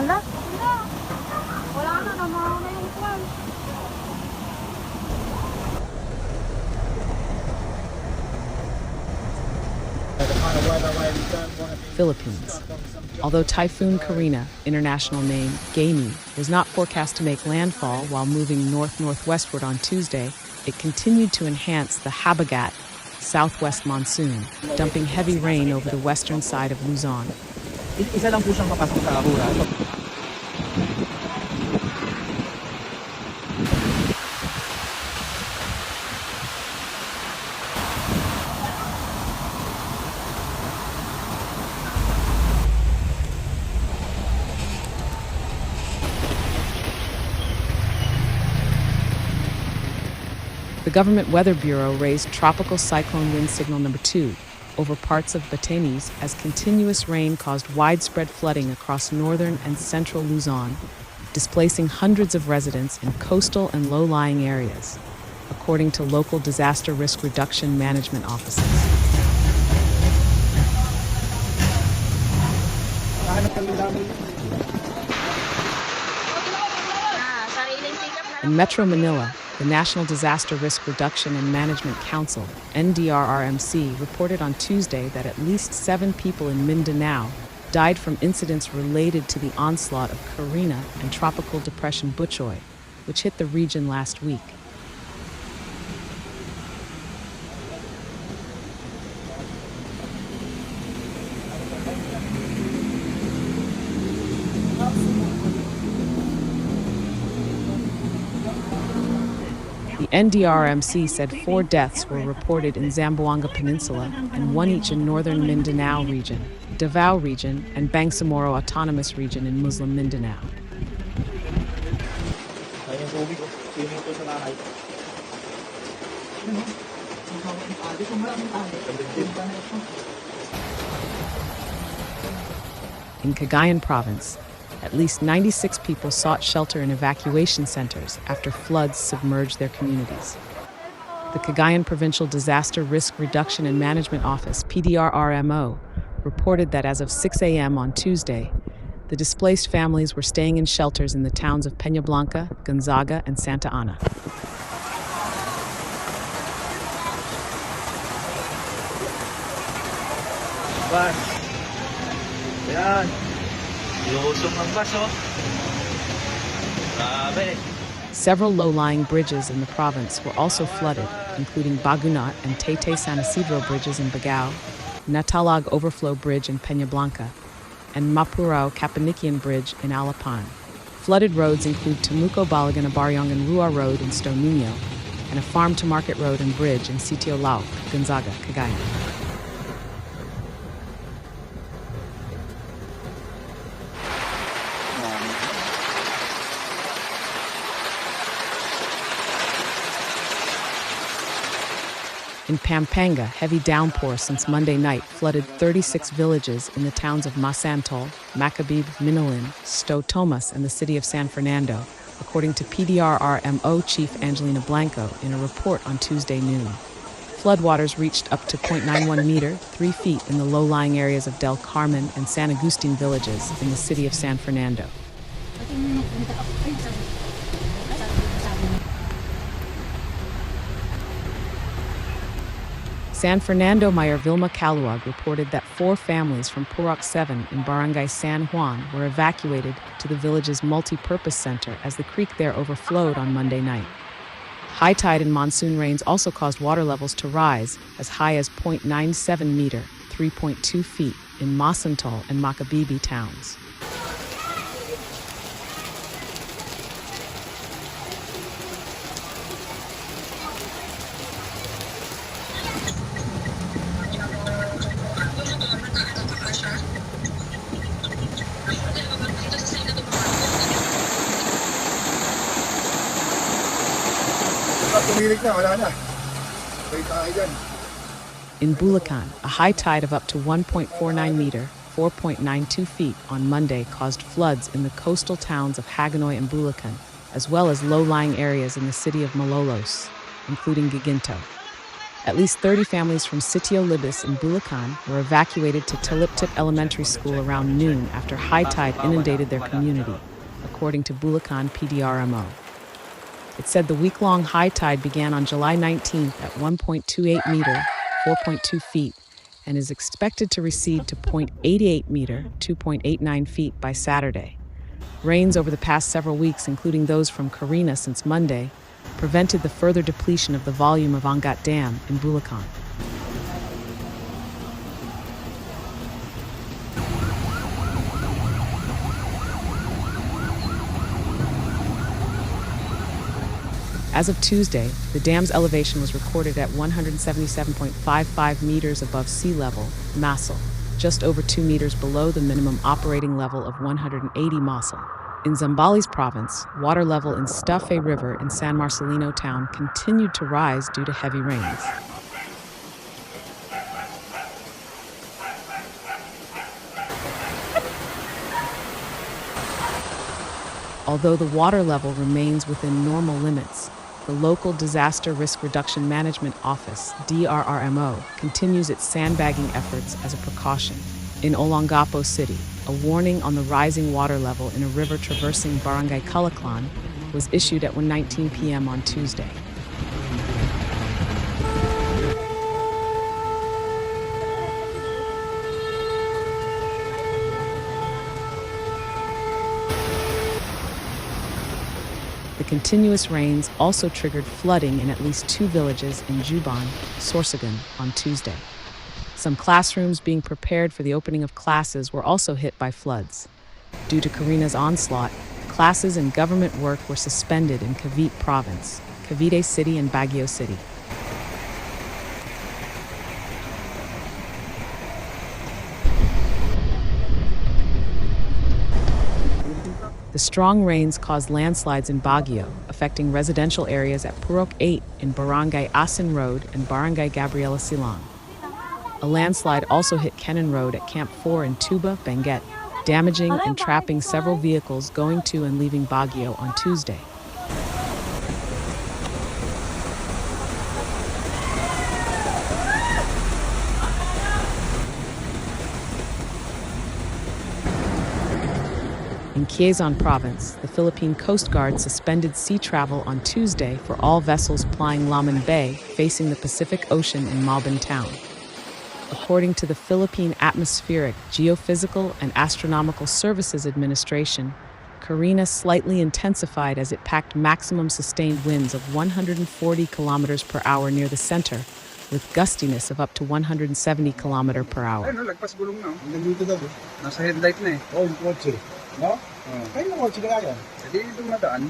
Hala? Wala na, namaw na yung kwan. Philippines. Although Typhoon Carina, international name Gaemi, was not forecast to make landfall while moving north-northwestward on Tuesday, it continued to enhance the habagat, southwest monsoon, dumping heavy rain over the western side of Luzon. Isa lang po siyang papasok sa Ahura. The Government Weather Bureau raised tropical cyclone wind signal number 2 over parts of Batanes as continuous rain caused widespread flooding across northern and central Luzon, displacing hundreds of residents in coastal and low-lying areas, according to local disaster risk reduction management offices. In Metro Manila, the National Disaster Risk Reduction and Management Council, NDRRMC, reported on Tuesday that at least 7 people in Mindanao died from incidents related to the onslaught of Carina and Tropical Depression Butchoy, which hit the region last week. The NDRMC said 4 deaths were reported in Zamboanga Peninsula and 1 each in northern Mindanao region, Davao region, and Bangsamoro Autonomous region in Muslim Mindanao. In Cagayan Province, at least 96 people sought shelter in evacuation centers after floods submerged their communities. The Cagayan Provincial Disaster Risk Reduction and Management Office, PDRRMO, reported that as of 6 a.m. on Tuesday, the displaced families were staying in shelters in the towns of Peñablanca, Gonzaga, and Santa Ana. Several low-lying bridges in the province were also flooded, including Bagunat and Taytay San Isidro bridges in Bagao, Natalag Overflow Bridge in Peñablanca, and Mapurao Kapanikian Bridge in Alapan. Flooded roads include Temuco Balagan Abaryong and Rua Road in Stone Niño, and a farm-to-market road and bridge in Sitio Lauk, Gonzaga, Cagayan. In Pampanga, heavy downpour since Monday night flooded 36 villages in the towns of Masantol, Macabebe, Minalin, Sto Tomas, and the city of San Fernando, according to PDRRMO Chief Angelina Blanco in a report on Tuesday noon. Floodwaters reached up to 0.91 meter, 3 feet in the low-lying areas of Del Carmen and San Agustin villages in the city of San Fernando. San Fernando Mayor Vilma Caluag reported that 4 families from Purok 7 in Barangay San Juan were evacuated to the village's multi-purpose center as the creek there overflowed on Monday night. High tide and monsoon rains also caused water levels to rise as high as 0.97 meter, 3.2 feet, in Masantol and Macabebe towns. In Bulacan, a high tide of up to 1.49 meter, 4.92 feet on Monday caused floods in the coastal towns of Hagonoy and Bulacan, as well as low-lying areas in the city of Malolos, including Giginto. At least 30 families from Sitio Libis in Bulacan were evacuated to Tiliptip Elementary School around noon after high tide inundated their community, according to Bulacan PDRMO. It said the week-long high tide began on July 19th at 1.28 meter, 4.2 feet, and is expected to recede to 0.88 meter, 2.89 feet by Saturday. Rains over the past several weeks, including those from Carina since Monday, prevented the further depletion of the volume of Habagat Dam in Bulacan. As of Tuesday, the dam's elevation was recorded at 177.55 meters above sea level, MASL, just over 2 meters below the minimum operating level of 180 MASL. In Zambales province, water level in Stafe River in San Marcelino town continued to rise due to heavy rains. Although the water level remains within normal limits, the local Disaster Risk Reduction Management Office, DRRMO, continues its sandbagging efforts as a precaution. In Olongapo City, a warning on the rising water level in a river traversing Barangay Calaclan was issued at 1:19 p.m. on Tuesday. The continuous rains also triggered flooding in at least 2 villages in Juban, Sorsogon, on Tuesday. Some classrooms being prepared for the opening of classes were also hit by floods. Due to Carina's onslaught, classes and government work were suspended in Cavite Province, Cavite City and Baguio City. The strong rains caused landslides in Baguio, affecting residential areas at Purok 8 in Barangay Asin Road and Barangay Gabriela Silang. A landslide also hit Kenan Road at Camp 4 in Tuba, Benguet, damaging and trapping several vehicles going to and leaving Baguio on Tuesday. In Quezon Province, the Philippine Coast Guard suspended sea travel on Tuesday for all vessels plying Laman Bay facing the Pacific Ocean in Malban Town. According to the Philippine Atmospheric, Geophysical, and Astronomical Services Administration, Carina slightly intensified as it packed maximum sustained winds of 140 kilometers per hour near the center, with gustiness of up to 170 kilometers per hour. Lagpas gulong na. Nandito daw. Nasa headlight na eh. Oh, yung kotse. No? Kaya yung kotse kaya yan? Hindi itong nadaan.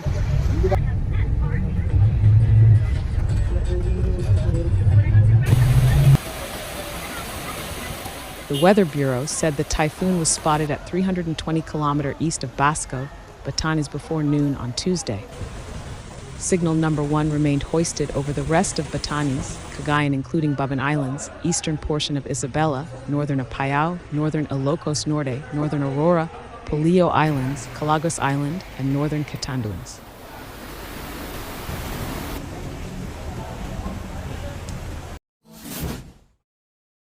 The Weather Bureau said the typhoon was spotted at 320 kilometers east of Basco, Batanes before noon on Tuesday. Signal number 1 remained hoisted over the rest of Batanes, Cagayan including Baban Islands, eastern portion of Isabela, northern Apayao, northern Ilocos Norte, northern Aurora, Polillo Islands, Calagos Island, and northern Catanduanes.